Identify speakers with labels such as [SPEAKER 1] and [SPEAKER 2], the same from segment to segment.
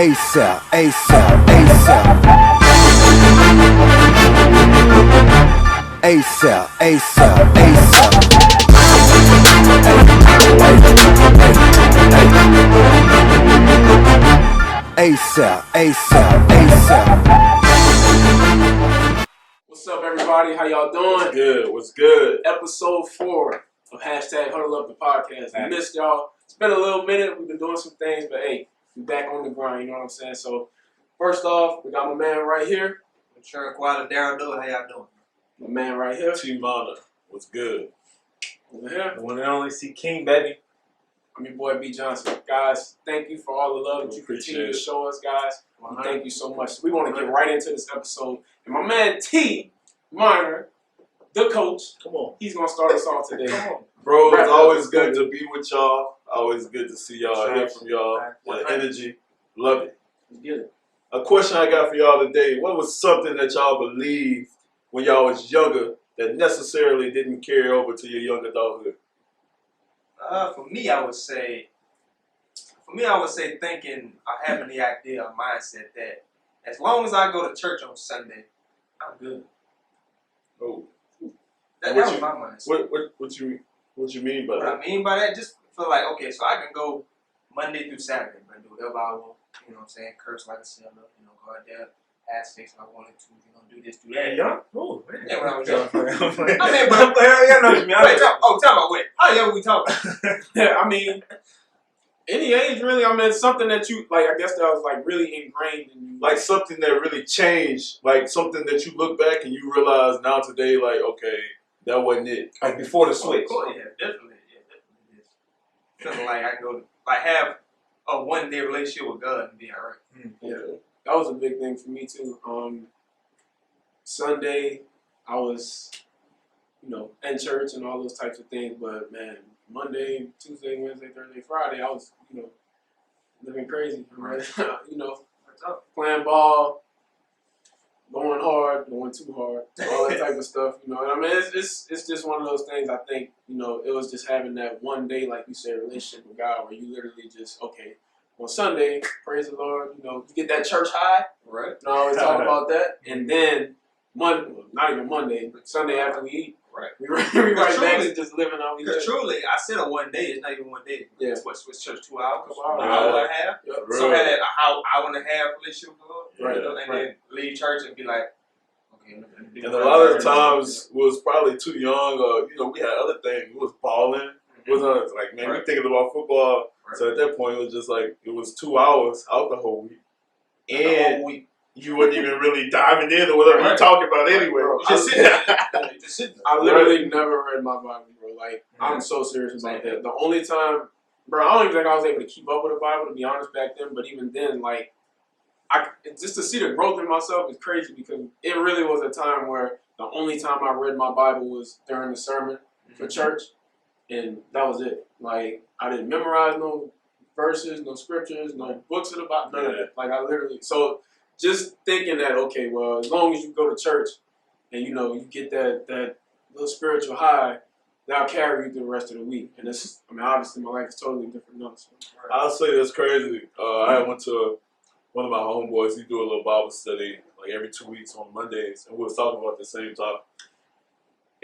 [SPEAKER 1] ASAP, ASAP, ASAP. ASAP, ASAP, ASAP. ASAP, ASAP, ASAP.
[SPEAKER 2] What's up, everybody? How y'all doing?
[SPEAKER 3] What's good? What's good?
[SPEAKER 2] Episode 4 of #HuddleUP the podcast. I missed y'all. It's been a little minute. We've been doing some things, but hey, we back on the grind. You know what I'm saying? So, first off, we got my man right here.
[SPEAKER 4] Sure, Quad Darren Doe, how y'all doing?
[SPEAKER 2] My man right here.
[SPEAKER 3] T-Mana. What's good?
[SPEAKER 2] Over here.
[SPEAKER 5] The one and only C King, baby.
[SPEAKER 2] I'm your boy B Johnson. Guys, thank you for all the love that you continue to show us, guys. We thank you so much. We want to get right into this episode. And my man T Minor, the coach,
[SPEAKER 5] Come on.
[SPEAKER 2] he's going to start us off today.
[SPEAKER 5] Come on.
[SPEAKER 3] Bro,
[SPEAKER 2] Wrap
[SPEAKER 3] it's
[SPEAKER 2] up.
[SPEAKER 3] always good to be with y'all. Always good to see y'all, hear from y'all. The energy. Love it.
[SPEAKER 2] Let's get it.
[SPEAKER 3] A question I got for y'all today. What was something that y'all believed when y'all was younger that necessarily didn't carry over to your young adulthood?
[SPEAKER 4] For me, I would say thinking or having the idea or mindset that as long as I go to church on Sunday, I'm good.
[SPEAKER 3] Oh.
[SPEAKER 4] That
[SPEAKER 3] What
[SPEAKER 4] was
[SPEAKER 3] you-
[SPEAKER 4] my mindset.
[SPEAKER 3] What you mean by
[SPEAKER 4] What
[SPEAKER 3] that?
[SPEAKER 4] I mean by that, just feel like, okay, so I can go Monday through Saturday, but do whatever I want, you know what I'm saying, curse like a sailor, go out there, ask things if I wanted to, do this, do that.
[SPEAKER 5] young? Oh, man.
[SPEAKER 4] Yeah, when I was young.
[SPEAKER 5] I mean,
[SPEAKER 4] I mean, but
[SPEAKER 5] yeah, I know what you mean.
[SPEAKER 4] wait, tell me, wait, how young we talking?
[SPEAKER 2] Yeah, I mean, any age really. I mean, something that you like. I guess that was like really ingrained in you.
[SPEAKER 3] Like something that really changed, like something that you look back and you realize now today, like, okay, that wasn't it.
[SPEAKER 5] Like before the switch.
[SPEAKER 4] Yeah, definitely. Feeling like I can go, like, have a one-day relationship with God and be all right.
[SPEAKER 2] Yeah, that was a big thing for me too. Sunday, I was, in church and all those types of things. But man, Monday, Tuesday, Wednesday, Thursday, Friday, I was, living crazy. Right? Playing ball, going hard, going too hard, all that type of stuff. And I mean, it's just one of those things. I think it was just having that one day, like you said, relationship with God, where you literally just on Sunday, praise the Lord. You get that church high.
[SPEAKER 4] Right.
[SPEAKER 2] I always talk about that, and then Monday, not even Monday, but Sunday after we eat,
[SPEAKER 4] Right.
[SPEAKER 2] we right back to just living on.
[SPEAKER 4] Because truly, I said a one day, it's not even one day.
[SPEAKER 2] Yeah.
[SPEAKER 4] It's what, church 2 hours,
[SPEAKER 2] Couple hours.
[SPEAKER 4] an hour and a half.
[SPEAKER 2] Yep.
[SPEAKER 4] So I had that hour and a half relationship with the Lord.
[SPEAKER 3] Right.
[SPEAKER 4] And then leave church and be like, okay. let me do
[SPEAKER 3] And a
[SPEAKER 4] what
[SPEAKER 3] lot
[SPEAKER 4] I
[SPEAKER 3] of
[SPEAKER 4] gotta
[SPEAKER 3] the
[SPEAKER 4] do.
[SPEAKER 3] times we was probably too young. We had other things. We was balling. It was like, man, we thinking about football.
[SPEAKER 4] Right.
[SPEAKER 3] So at that point, it was just like it was 2 hours out the whole week,
[SPEAKER 4] The
[SPEAKER 3] and
[SPEAKER 4] whole week.
[SPEAKER 3] you wasn't even really diving into whatever you talking about anyway.
[SPEAKER 2] Bro,
[SPEAKER 4] Just sitting there. Just sitting there.
[SPEAKER 2] I literally never read my Bible, bro. Like, I'm so serious about that. The only time, bro, I don't even think I was able to keep up with the Bible, to be honest, back then. But even then, like, just to see the growth in myself is crazy, because it really was a time where the only time I read my Bible was during the sermon for church, and that was it. Like, I didn't memorize no verses, no scriptures, no books of the Bible, none of that. Like, I literally, so just thinking that, okay, well, as long as you go to church and, you get that little spiritual high, that'll carry you through the rest of the week. And it's, obviously my life is totally different now. So,
[SPEAKER 3] I'll say that's crazy. I went to one of my homeboys. He do a little Bible study like every 2 weeks on Mondays, and we was talking about the same topic.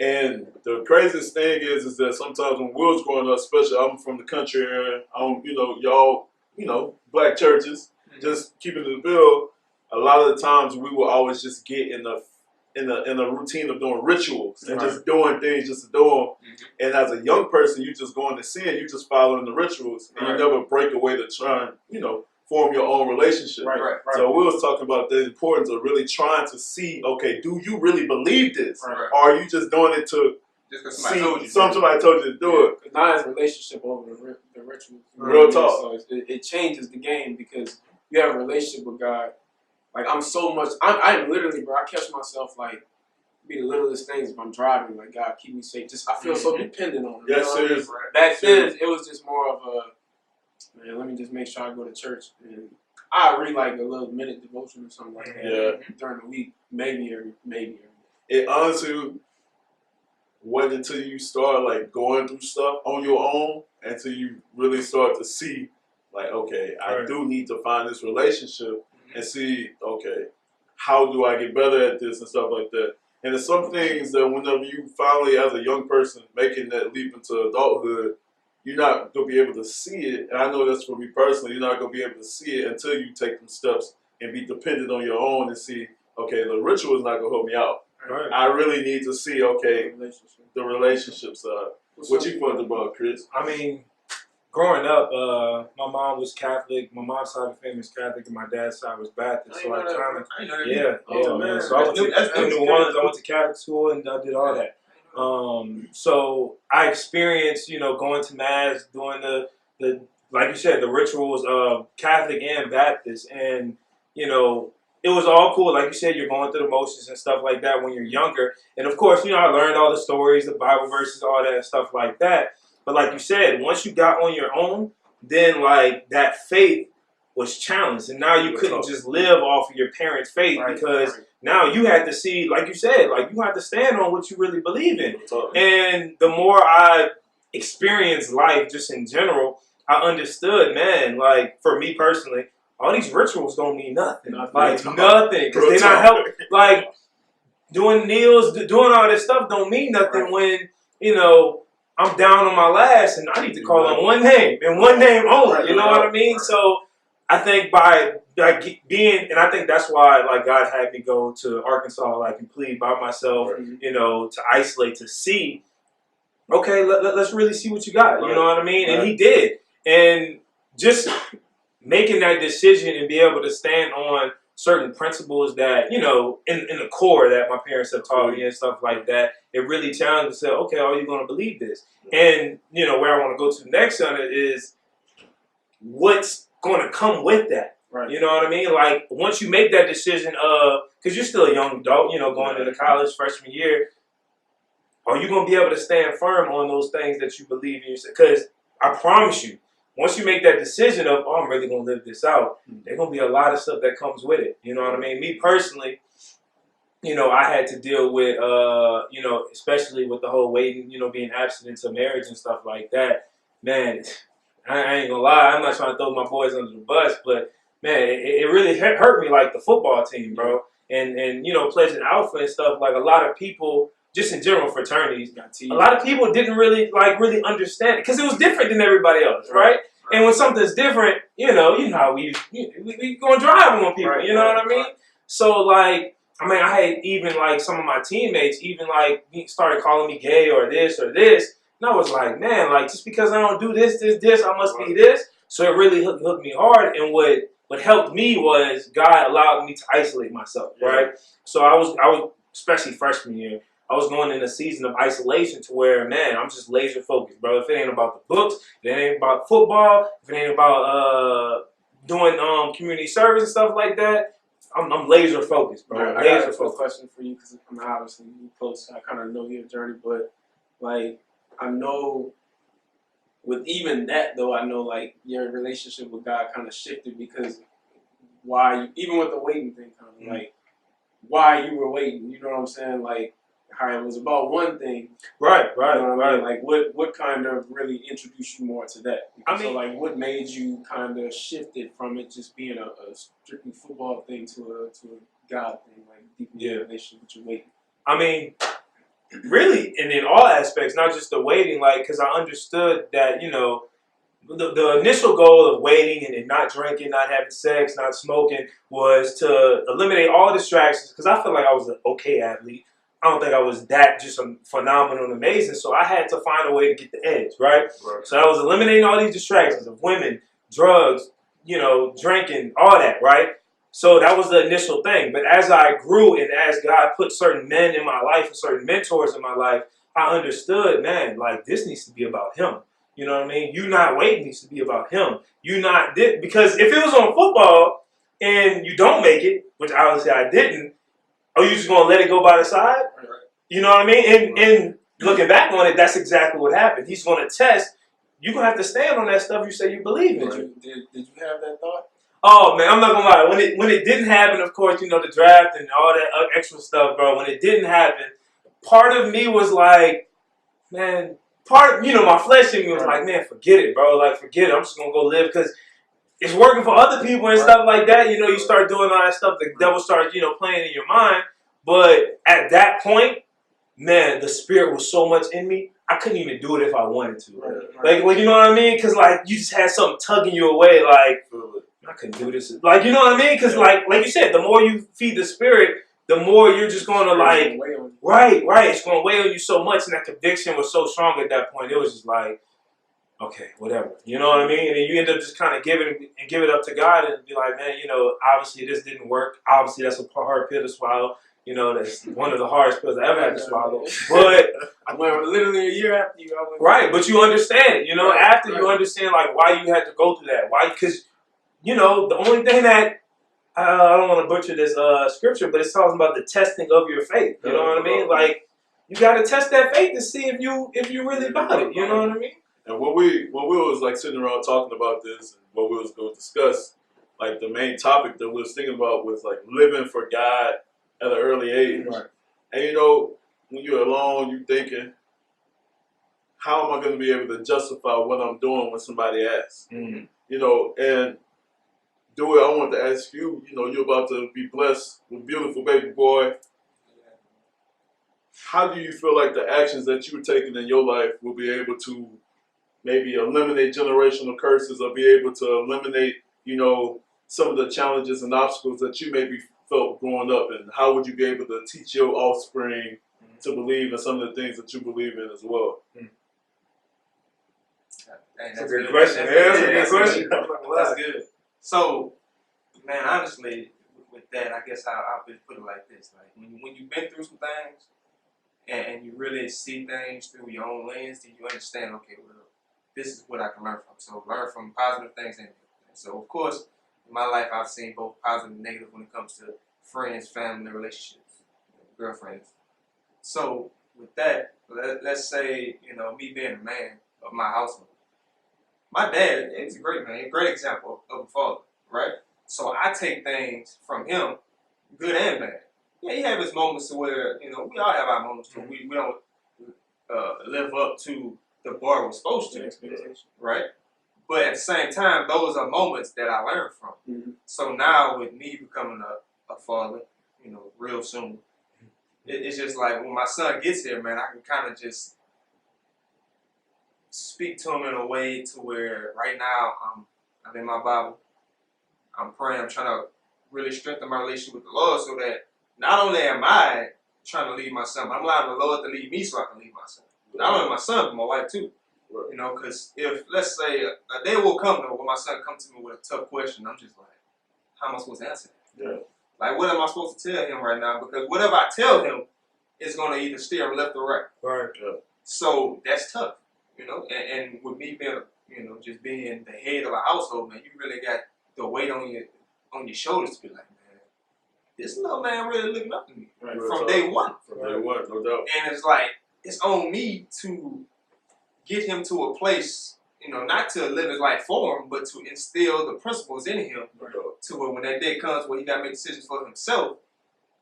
[SPEAKER 3] And the craziest thing is that sometimes when we was growing up, especially I'm from the country area, y'all, black churches, just keeping it in the bill. A lot of the times we will always just get in a routine of doing rituals and just doing things just to do them. And as a young person, you just going to sin, you just following the rituals, and you never break away to try and form your own relationship.
[SPEAKER 4] Right.
[SPEAKER 3] So we was talking about the importance of really trying to see, okay, do you really believe this,
[SPEAKER 4] Right.
[SPEAKER 3] or are you just doing it to
[SPEAKER 4] Just because
[SPEAKER 3] see
[SPEAKER 4] somebody told you.
[SPEAKER 3] somebody told you to do it?
[SPEAKER 2] Because now it's relationship over the rituals.
[SPEAKER 3] Real talk.
[SPEAKER 2] So it changes the game, because you have a relationship with God. Like, I'm literally, bro, I catch myself, like, be the littlest things if I'm driving. Like, God, keep me safe. Just, I feel so dependent on him.
[SPEAKER 3] Yes,
[SPEAKER 2] you know what I mean?
[SPEAKER 3] serious.
[SPEAKER 2] Back then, it was just more of a, man, let me just make sure I go to church. And I read, like, a little minute devotion or something like that during the week. Maybe every day.
[SPEAKER 3] It honestly wasn't until you start like going through stuff on your own until you really start to see Like, okay, I
[SPEAKER 6] Right.
[SPEAKER 3] do need to find this relationship and see, okay, how do I get better at this and stuff like that. And there's some things that whenever you finally, as a young person, making that leap into adulthood, you're not going to be able to see it. And I know that's for me personally. You're not going to be able to see it until you take them steps and be dependent on your own and see, okay, the ritual is not going to help me out.
[SPEAKER 6] Right.
[SPEAKER 3] I really need to see, okay,
[SPEAKER 2] Relationship.
[SPEAKER 3] the relationship side. What you thought about, Chris?
[SPEAKER 6] I mean, growing up, my mom was Catholic. My mom's side of the family was Catholic, and my dad's side was Baptist. So I kind of, yeah, man. So I went to in New Orleans. I went to Catholic school and I did all that. So I experienced, going to mass, doing the like you said, the rituals of Catholic and Baptist, and it was all cool. Like you said, you're going through the motions and stuff like that when you're younger. And of course, I learned all the stories, the Bible verses, all that stuff like that. But like you said, once you got on your own, then like that faith was challenged. And now you couldn't just live off of your parents' faith because now you had to see, like you said, like you had to stand on what you really believe in. And the more I experienced life just in general, I understood, man, like for me personally, all these rituals don't mean nothing. Like nothing. Because they're not helping. Like doing kneels, doing all this stuff don't mean nothing when, I'm down on my last and I need to call on one name and one name only. You know what I mean? So I think by being, and I think that's why like God had me go to Arkansas like and plead by myself, to isolate, to see, okay, let's really see what you got. You know what I mean? And he did. And just making that decision and be able to stand on certain principles that, in the core that my parents have taught me and stuff like that, it really challenged me to say, okay, are you going to believe this? And, where I want to go to next on it is what's going to come with that. Right. You know what I mean? Like, once you make that decision of, because you're still a young adult, going into college freshman year, are you going to be able to stand firm on those things that you believe in? Because I promise you, once you make that decision of, I'm really going to live this out, there's going to be a lot of stuff that comes with it. You know what I mean? Me personally, I had to deal with, especially with the whole waiting, being abstinent to marriage and stuff like that. Man, I ain't going to lie. I'm not trying to throw my boys under the bus, but, man, it really hurt me like the football team, bro. And Pledging Alpha and stuff, like a lot of people, just in general fraternities, a lot of people didn't really understand it because it was different than everybody else, right? And when something's different, you know how we gonna drive on people, you know what I mean? So like, I had even like some of my teammates even like started calling me gay or this, and I was like, man, like just because I don't do this, I must be this. So it really hooked me hard, and what helped me was God allowed me to isolate myself, right? So I was especially freshman year. I was going in a season of isolation to where, man, I'm just laser focused, bro. If it ain't about the books, if it ain't about football, if it ain't about doing community service and stuff like that, I'm laser focused, bro.
[SPEAKER 2] I got a question for you because obviously you close. I kind of know your journey, but like I know with even that though, I know like your relationship with God kind of shifted because even with the waiting thing, kind of like why you were waiting. You know what I'm saying? Like. How it was about one thing,
[SPEAKER 6] right.
[SPEAKER 2] You know what I mean? Like, what kind of really introduced you more to that? So, like, what made you kind of shifted from it just being a strictly football thing to a God thing, like deep relationship with your waiting?
[SPEAKER 6] Really, and in all aspects, not just the waiting, like, because I understood that the initial goal of waiting and not drinking, not having sex, not smoking was to eliminate all distractions. Because I feel like I was an okay athlete. I don't think I was that just phenomenal and amazing. So I had to find a way to get the edge, right? So I was eliminating all these distractions of women, drugs, drinking, all that, right? So that was the initial thing. But as I grew and as God put certain men in my life and certain mentors in my life, I understood, man, like this needs to be about him. You know what I mean? You not waiting needs to be about him. You not did because if it was on football and you don't make it, which obviously I didn't, are you just going to let it go by the side? You know what I mean? And looking back on it, that's exactly what happened. He's going to test. You're going to have to stand on that stuff you say you believe in.
[SPEAKER 2] Did you have that thought?
[SPEAKER 6] Oh, man, I'm not going to lie. When it didn't happen, of course, the draft and all that extra stuff, bro. When it didn't happen, part of me was like, man, my flesh in me was like, man, forget it, bro. Like, forget it. I'm just going to go live because it's working for other people and stuff like that. You know, you start doing all that stuff. The devil starts, playing in your mind. But at that point, man, the spirit was so much in me. I couldn't even do it if I wanted to. Like, you know what I mean? Because like you just had something tugging you away. Like I couldn't do this. Like, you know what I mean? Because like you said, the more you feed the spirit, the more you're just going to like, right. It's going to weigh on you so much, and that conviction was so strong at that point. It was just like, okay, whatever. You know what I mean? And then you end up just kind of give it up to God and be like, man, obviously this didn't work. Obviously that's a hard pill to swallow. That's one of the hardest pills I ever had to swallow. But
[SPEAKER 2] I went literally a year after you.
[SPEAKER 6] Right, but you understand it. After you understand like why you had to go through that. Why? Because the only thing that I don't want to butcher this scripture, but it's talking about the testing of your faith. You know what I mean? Like you got to test that faith to see if you really about it. You know what I mean?
[SPEAKER 3] And when we was like sitting around talking about this and what we was going to discuss, like the main topic that we was thinking about was like living for God at an early age.
[SPEAKER 6] Right.
[SPEAKER 3] And when you're alone, you're thinking, how am I going to be able to justify what I'm doing when somebody asks?
[SPEAKER 6] Mm-hmm.
[SPEAKER 3] And Dewey, I want to ask you, you're about to be blessed with a beautiful baby boy. How do you feel like the actions that you're taking in your life will be able to maybe eliminate generational curses or be able to eliminate, some of the challenges and obstacles that you maybe felt growing up? And how would you be able to teach your offspring to believe in some of the things that you believe in as well?
[SPEAKER 6] That's a good question. That's a good question.
[SPEAKER 4] That's good. So, man, honestly, with that, I guess I'll put it like this: like when you've been through some things, and you really see things through your own lens, then you understand. Okay, well, this is what I can learn from. So, learn from positive things and negative things. So, of course, in my life, I've seen both positive and negative when it comes to friends, family, relationships, girlfriends. So, with that, let's say me being a man of my household. My dad is a great man, a great example of a father, right? So I take things from him, good and bad. Yeah, he have his moments to where, we all have our moments where we don't live up to the bar we're supposed to, right? But at the same time, those are moments that I learned from. Mm-hmm. So now with me becoming a father, real soon, it's just like when my son gets here, man, I can kind of just speak to him in a way to where right now I'm in my Bible, I'm praying, I'm trying to really strengthen my relationship with the Lord so that not only am I trying to lead my son, but I'm allowing the Lord to lead me so I can lead my son. Not only my son, but my wife too. Right. Because if, let's say, a day will come though when my son comes to me with a tough question, I'm just like, how am I supposed to answer that? Yeah. Like, what am I supposed to tell him right now? Because whatever I tell him is going to either steer him left or right. Right. Yeah. So that's tough. And with me being, just being the head of a household, man, you really got the weight on your shoulders to be like, man, this little man really looking up to me from day one.
[SPEAKER 3] From day one, no doubt.
[SPEAKER 4] And it's like, it's on me to get him to a place, not to live his life for him, but to instill the principles in him to where when that day comes where he got to make decisions for himself,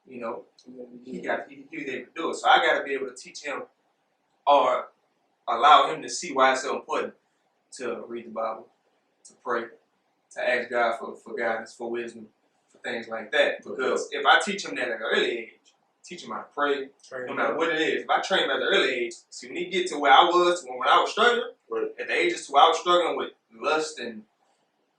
[SPEAKER 4] he was able to do it. So I got to be able to teach him or allow him to see why it's so important to read the Bible, to pray, to ask God for guidance, for wisdom, for things like that. Because if I teach him that at an early age, teach him how to pray, no matter what it is. If I train him at an early age, see when he get to where I was, when I was struggling, at the ages to where I was struggling with lust and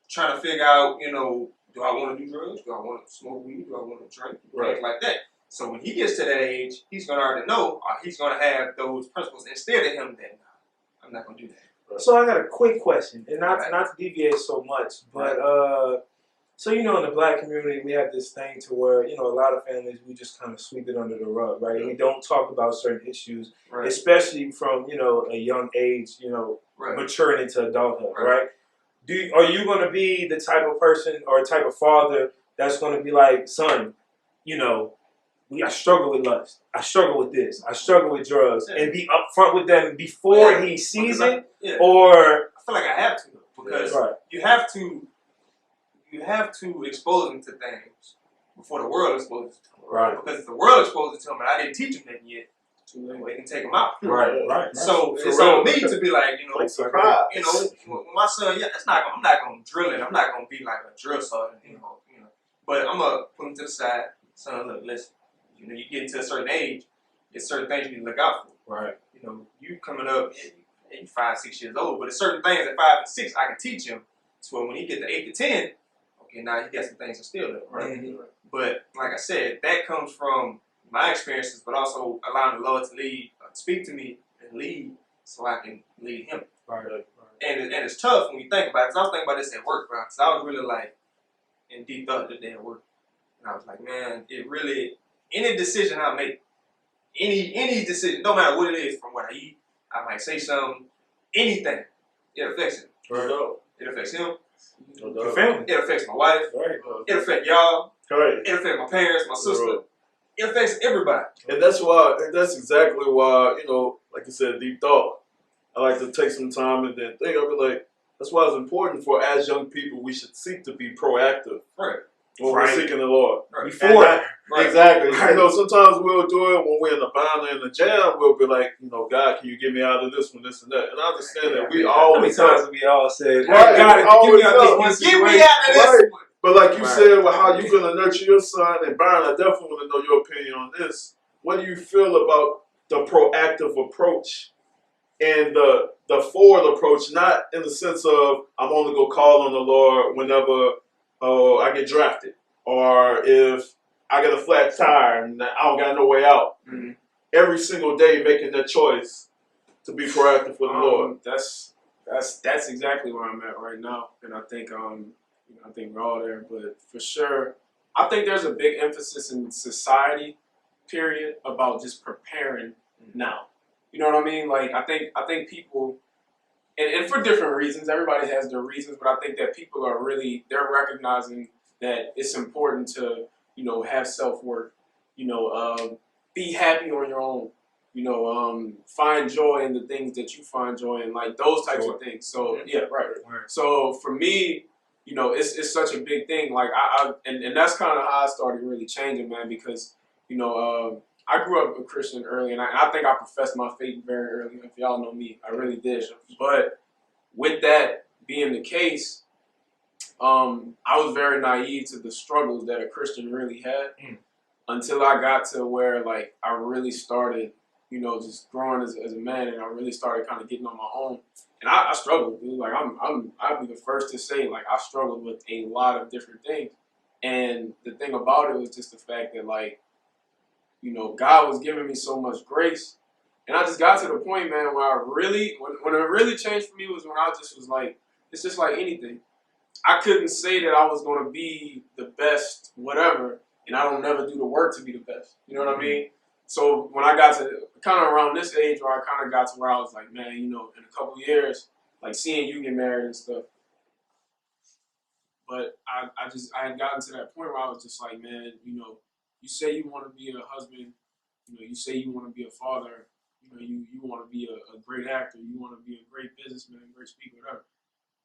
[SPEAKER 4] trying to figure out, do I want to do drugs? Do I want to smoke weed? Do I want to drink? Things like that. So when he gets to that age, he's going to already know, or he's going to have those principles instilled in him that, I'm not going to do that.
[SPEAKER 6] Right. So I got a quick question, and not to deviate so much, but so in the Black community, we have this thing to where a lot of families we just kind of sweep it under the rug, right? We don't talk about certain issues, especially from a young age, maturing into adulthood, right? Are you going to be the type of person or type of father that's going to be like, son, I struggle with lust. I struggle with this. I struggle with drugs, and be upfront with them before he sees it, or
[SPEAKER 4] I feel like I have to because you have to expose him to things before the world exposes him. Right. Because if the world exposes it to him and I didn't teach him that yet,
[SPEAKER 2] Too late.
[SPEAKER 4] They can take them out.
[SPEAKER 6] Right.
[SPEAKER 4] So
[SPEAKER 3] For
[SPEAKER 4] it's
[SPEAKER 3] real.
[SPEAKER 4] on me to be like,
[SPEAKER 3] Like surprise.
[SPEAKER 4] when my son, I'm not gonna drill it. I'm not gonna be like a drill sergeant, But I'm gonna put him to the side. Son, look, listen. You get into a certain age, there's certain things you need to look out for.
[SPEAKER 6] Right.
[SPEAKER 4] You coming up, you 5, 6 years old, but there's certain things at 5 and 6 I can teach him. So when he get to 8 to 10, okay, now he got some things to still do, right?
[SPEAKER 6] Mm-hmm.
[SPEAKER 4] But like I said, that comes from my experiences, but also allowing the Lord to lead, speak to me and lead, so I can lead him.
[SPEAKER 6] Right.
[SPEAKER 4] And it's tough when you think about it. Cause I was thinking about this at work, bro. Cause I was really like in deep thought today at work, and I was like, man, it really any decision I make, any decision, no matter what it is, from what I eat, I might say something, anything, it affects him.
[SPEAKER 3] Right.
[SPEAKER 4] It affects him.
[SPEAKER 6] Your family.
[SPEAKER 4] It affects my wife.
[SPEAKER 6] Right.
[SPEAKER 4] It affects y'all.
[SPEAKER 3] Right.
[SPEAKER 4] It affects my parents, my sister.
[SPEAKER 3] Right.
[SPEAKER 4] It affects everybody.
[SPEAKER 3] And that's exactly why, like you said, deep thought. I like to take some time and then think of it like, that's why it's important for, as young people, we should seek to be proactive.
[SPEAKER 4] Right.
[SPEAKER 3] When we're seeking the Lord.
[SPEAKER 4] Right.
[SPEAKER 6] Before.
[SPEAKER 3] Exactly.
[SPEAKER 6] Right.
[SPEAKER 3] Sometimes we'll do it when we're in the bind or in the jam. We'll be like, God, can you get me out of this one, this and that? And I understand that we always
[SPEAKER 6] How many times have we all said,
[SPEAKER 3] Right.
[SPEAKER 6] God, get me out this one
[SPEAKER 4] Get me
[SPEAKER 6] situation.
[SPEAKER 4] out of this
[SPEAKER 3] Right.
[SPEAKER 4] one.
[SPEAKER 3] But like you
[SPEAKER 6] Right.
[SPEAKER 3] said, well, how you gonna nurture your son? And Byron, I definitely want to know your opinion on this. What do you feel about the proactive approach and the forward approach? Not in the sense of I'm only gonna call on the Lord whenever I get drafted, or if I get a flat tire and I don't got no way out.
[SPEAKER 2] Mm-hmm.
[SPEAKER 3] Every single day, making that choice to be proactive with the Lord.
[SPEAKER 2] That's exactly where I'm at right now, and I think I think we're all there. But for sure, I think there's a big emphasis in society, period, about just preparing now. You know what I mean? Like I think people, and for different reasons, everybody has their reasons, but I think that people are they're recognizing that it's important to have self-worth, be happy on your own, find joy in the things that you find joy in, like those types of things. So yeah, right. So for me, it's such a big thing. Like and that's kind of how I started really changing, man, because I grew up a Christian early, and I think I professed my faith very early. If y'all know me, I really did. But with that being the case, I was very naive to the struggles that a Christian really had until I got to where like I really started, just growing as a man, and I really started kind of getting on my own. And I struggled, dude. Like I'll be the first to say, like I struggled with a lot of different things. And the thing about it was just the fact that like, God was giving me so much grace. And I just got to the point, man, where when it really changed for me was when I just was like, it's just like anything. I couldn't say that I was going to be the best, whatever, and I don't never do the work to be the best. You know what I mean? So when I got to kind of around this age where I kind of got to where I was like, man, in a couple of years, like seeing you get married and stuff. But I had gotten to that point where I was just like, man, you say you want to be a husband, you say you want to be a father, you want to be a great actor, you want to be a great businessman, great speaker, whatever.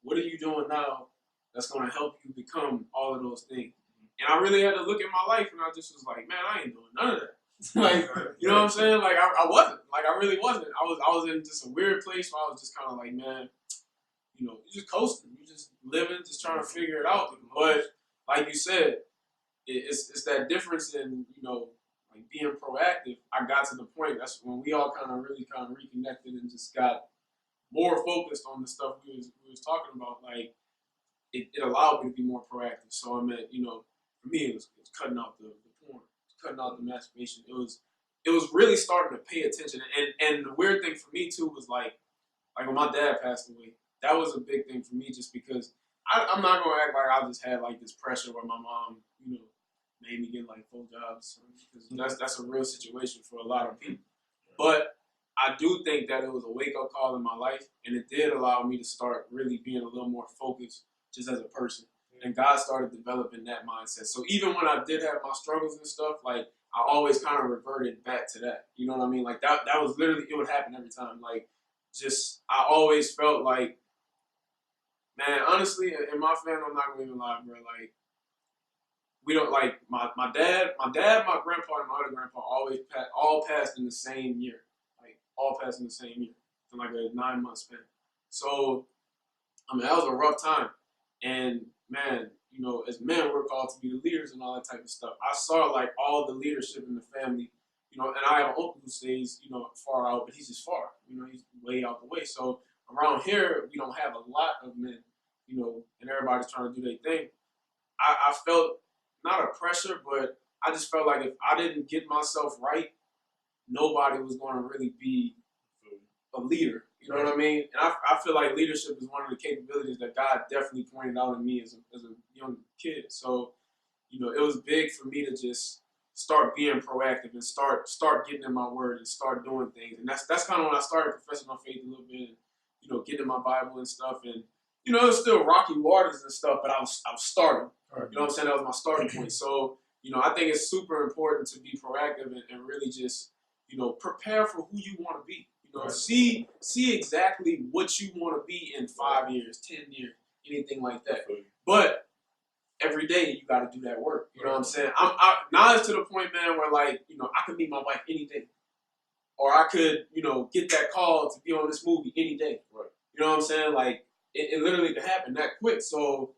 [SPEAKER 2] What are you doing now that's going to help you become all of those things? And I really had to look at my life, and I just was like, man, I ain't doing none of that. Like, you know what I'm saying? Like, I wasn't. Like, I really wasn't. I was in just a weird place where I was just kind of like, man, you're just coasting. You're just living, just trying to figure it out. But like you said, it's that difference in, like being proactive. I got to the point, that's when we all kind of reconnected and just got more focused on the stuff we was talking about. Like, it allowed me to be more proactive. So I mean, for me, it was cutting out the porn, cutting out the masturbation. It was really starting to pay attention. And the weird thing for me too was like when my dad passed away, that was a big thing for me, just because I'm not gonna act like I just had like this pressure where my mom, made me get like 4 jobs, because that's a real situation for a lot of people. But I do think that it was a wake-up call in my life, and it did allow me to start really being a little more focused just as a person. And God started developing that mindset. So even when I did have my struggles and stuff, like I always kind of reverted back to that. You know what I mean? Like that was literally, it would happen every time. Like I always felt like, man, honestly, in my family, I'm not going to even lie, bro. Like we don't like my dad, my grandpa, and my other grandpa all passed in the same year, like all passed in the same year, in like a 9-month span. So I mean that was a rough time, and man, you know, as men we're called to be the leaders and all that type of stuff. I saw like all the leadership in the family, you know, and I have an uncle who stays, you know, far out, but he's just far, you know, he's way out the way. So around here we don't have a lot of men, you know, and everybody's trying to do their thing. I felt not a pressure, but I just felt like if I didn't get myself right, nobody was going to really be a leader. You know what I mean? And I feel like leadership is one of the capabilities that God definitely pointed out in me as a young kid. So, you know, it was big for me to just start being proactive and start getting in my word and start doing things. And that's kind of when I started professing my faith a little bit and, you know, getting in my Bible and stuff. And, you know, it was still rocky waters and stuff, but I was starting. You know what I'm saying? That was my starting point. So, you know, I think it's super important to be proactive and really just, you know, prepare for who you want to be. You know, see exactly what you want to be in 5 years, 10 years, anything like that. But every day you got to do that work. You know what I'm saying? Now it's to the point, man, where like, you know, I could meet my wife any day. Or I could, you know, get that call to be on this movie any day. Right. You know what I'm saying? Like, it literally could happen that quick. So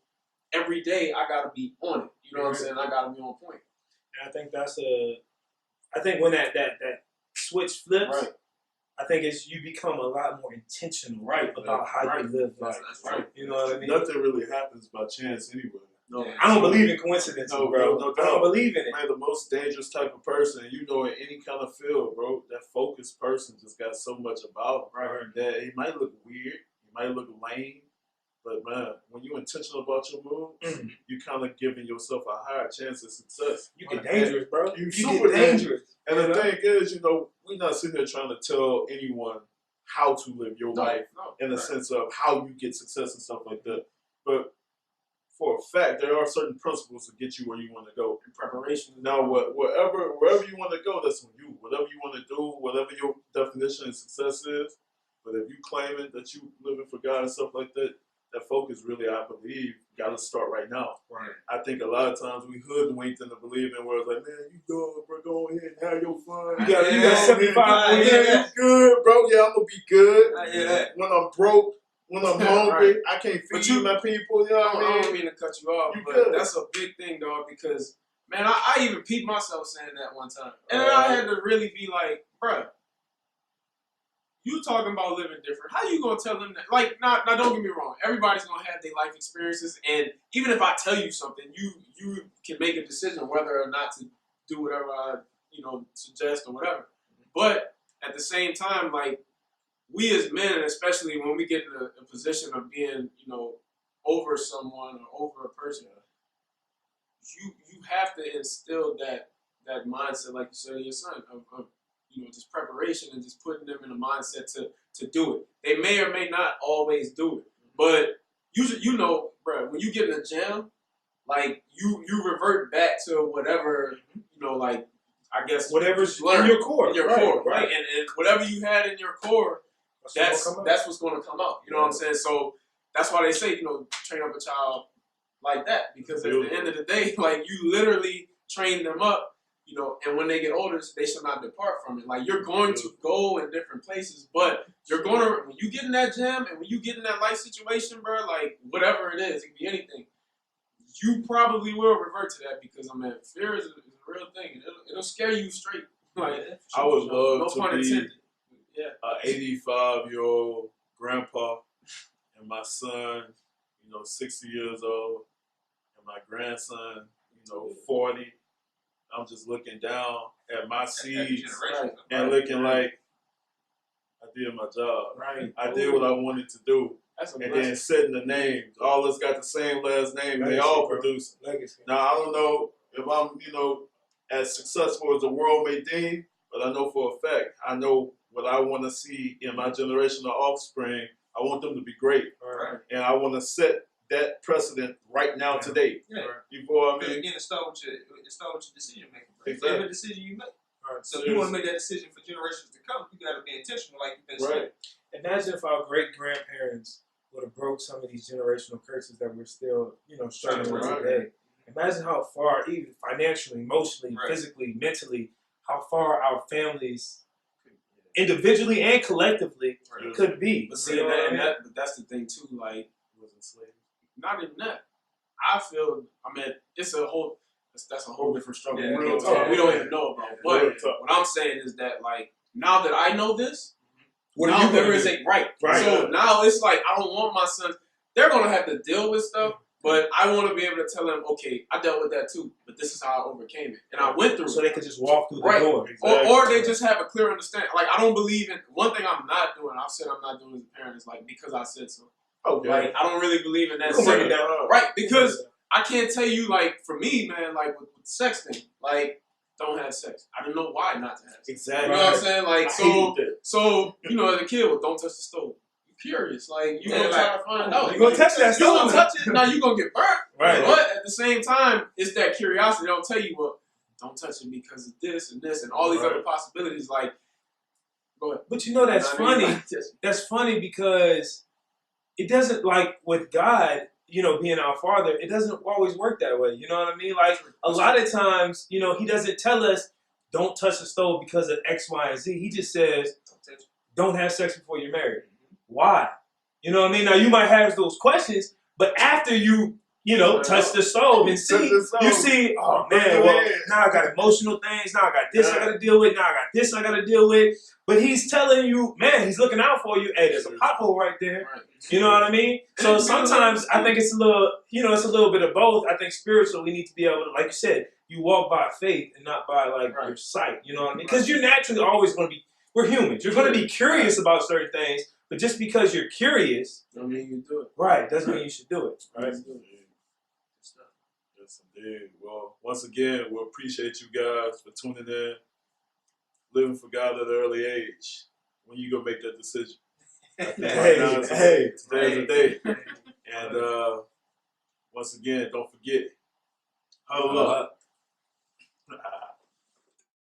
[SPEAKER 2] every day I got to be on it. You know what I'm saying? I got to be on point.
[SPEAKER 6] And I think I think when that switch flips, right. I think you become a lot more intentional about how you live life.
[SPEAKER 2] That's right.
[SPEAKER 6] You know what I mean?
[SPEAKER 3] Nothing really happens by chance anyway.
[SPEAKER 6] No, I don't believe in coincidence, bro.
[SPEAKER 3] No,
[SPEAKER 6] I don't believe in it.
[SPEAKER 3] Man, the most dangerous type of person, you know, in any kind of field, bro, that focused person just got so much about him. Right. That he might look weird, he might look lame, but man, when you're intentional about your moves, you kind of giving yourself a higher chance of success.
[SPEAKER 6] You get dangerous, bro.
[SPEAKER 3] You
[SPEAKER 6] get dangerous.
[SPEAKER 3] And the thing is, you know, we're not sitting there trying to tell anyone how to live your life in the sense of how you get success and stuff like that. But for a fact, there are certain principles to get you where you want to go.
[SPEAKER 2] In preparation.
[SPEAKER 3] Now, wherever you want to go, that's on you. Whatever you want to do, whatever your definition of success is. But if you claiming that you living for God and stuff like that, that focus really, I believe, got to start right now.
[SPEAKER 2] Right.
[SPEAKER 3] I think a lot of times we hoodwinked into believing where it's like, man, you go ahead and have your fun.
[SPEAKER 6] You got 75.
[SPEAKER 3] You good, bro. Yeah, I'm going to be good.
[SPEAKER 4] I hear that.
[SPEAKER 3] When I'm broke, when I'm hungry, I can't feed my people. You know what I mean?
[SPEAKER 2] I don't mean to cut you off, but that's a big thing, dog, because, man, I even peeped myself saying that one time. And then I had to really be like, bruh, you talking about living different. How you going to tell them that? Like, now don't get me wrong. Everybody's going to have their life experiences. And even if I tell you something, you can make a decision whether or not to do whatever I, you know, suggest or whatever. But at the same time, like, we as men, and especially when we get in a position of being, you know, over someone or over a person, you have to instill that mindset, like you said to your son, of you know, just preparation and just putting them in a mindset to do it. They may or may not always do it, but you know, bro, when you get in a jam, like you revert back to whatever, you know, like I guess
[SPEAKER 6] whatever's in your core,
[SPEAKER 2] right? And whatever you had in your core, that's what's going to come out. You know what I'm saying? So that's why they say, you know, train up a child like that, because at the end of the day, like you literally train them up. You know, and when they get older, they shall not depart from it. Like, you're going to go in different places, but you're going to, when you get in that jam and when you get in that life situation, bro, like, whatever it is, it can be anything, you probably will revert to that because, I mean, fear is a real thing. It'll scare you straight. Like,
[SPEAKER 3] I would love
[SPEAKER 2] no pun intended.
[SPEAKER 3] An 85-year-old grandpa and my son, you know, 60 years old, and my grandson, you know, 40. I'm just looking down at my seeds and looking like I did my job. Right. I did what I wanted to do. And then setting the names. All of us got the same last name. Legacy, they all produce. Legacy. Now, I don't know if I'm, you know, as successful as the world may deem, but I know for a fact, I know what I want to see in my generation of offspring. I want them to be great. Right. And I want to set that precedent right now today. Yeah. Before I mean,
[SPEAKER 4] again, it starts with your decision making.
[SPEAKER 3] Exactly.
[SPEAKER 4] Every decision you make. Right. So if you want to make that decision for generations to come, you got to be intentional, like you've been saying.
[SPEAKER 6] Imagine if our great grandparents would have broke some of these generational curses that we're still, you know, struggling with today. Imagine how far, even financially, emotionally,
[SPEAKER 2] Right.
[SPEAKER 6] physically, mentally, how far our families, individually and collectively, could be.
[SPEAKER 2] But see,
[SPEAKER 6] You know what I mean?
[SPEAKER 2] but that's the thing too. Like,
[SPEAKER 3] wasn't slaves.
[SPEAKER 2] not even that. I feel. I mean, it's a whole. That's a whole different struggle.
[SPEAKER 4] Yeah,
[SPEAKER 2] we,
[SPEAKER 3] real
[SPEAKER 2] don't talk,
[SPEAKER 3] talk.
[SPEAKER 2] we don't even know about. But
[SPEAKER 3] Real talk.
[SPEAKER 2] what I'm saying is that, like, now that I know this,
[SPEAKER 6] What are
[SPEAKER 2] now
[SPEAKER 6] you gonna
[SPEAKER 2] there is
[SPEAKER 6] do?
[SPEAKER 2] a right.
[SPEAKER 6] Right.
[SPEAKER 2] So now it's like I don't want my sons. They're gonna have to deal with stuff, but I want to be able to tell them, okay, I dealt with that too, but this is how I overcame it, and I went through
[SPEAKER 6] So
[SPEAKER 2] it.
[SPEAKER 6] they could just walk through the
[SPEAKER 2] Right.
[SPEAKER 6] door.
[SPEAKER 2] Or they just have a clear understanding. Like, I don't believe in one thing. I'm not doing. I've said I'm not doing as a parent is like because I said so.
[SPEAKER 3] Okay.
[SPEAKER 2] Like, I don't really believe in that.
[SPEAKER 6] We'll break it
[SPEAKER 2] saying.
[SPEAKER 6] down.
[SPEAKER 2] Right, because I can't tell you, like, for me, man, like with the sex thing, like, don't have sex. I don't know why not to have sex.
[SPEAKER 6] Exactly.
[SPEAKER 2] You know what I'm saying? Like,
[SPEAKER 3] I hated that.
[SPEAKER 2] so you know, as a kid, well, don't touch the stove. You're curious, like you gonna try to find out.
[SPEAKER 6] You gonna touch that
[SPEAKER 2] You gonna
[SPEAKER 6] stove?
[SPEAKER 2] touch it? Now you gonna get burnt.
[SPEAKER 6] Right.
[SPEAKER 2] But at the same time, it's that curiosity. They don't tell you, well, don't touch it because of this and all these other possibilities. Like, go ahead.
[SPEAKER 6] But you know that's
[SPEAKER 2] You know what I mean?
[SPEAKER 6] funny. That's funny because it doesn't, like with God, you know, being our Father, it doesn't always work that way. You know what I mean? Like a lot of times, you know, He doesn't tell us don't touch the stove because of X, Y, and Z. He just says don't have sex before you're married. Why? You know what I mean? Now you might have those questions, but after you know, touch the stove and see, you see, oh man, well, now I got emotional things, now I got this I gotta deal with, now I got this I gotta deal with. But He's telling you, man, He's looking out for you. Hey, there's a pothole right there.
[SPEAKER 2] Right.
[SPEAKER 6] You know what I mean? So sometimes I think it's a little, you know, it's a little bit of both. I think spiritual, we need to be able to, like you said, you walk by faith and not by like your sight. You know what I mean? Because you're naturally always going to be, we're humans. You're going to be curious about certain things, but just because you're curious,
[SPEAKER 2] I mean, you do it.
[SPEAKER 6] right, doesn't mean you should do it. Right?
[SPEAKER 3] Yes, indeed. Well, once again, we appreciate you guys for tuning in. Living for God at an early age. When you gonna make that decision? I think right now is today's the day. And once again, don't forget, huddle up.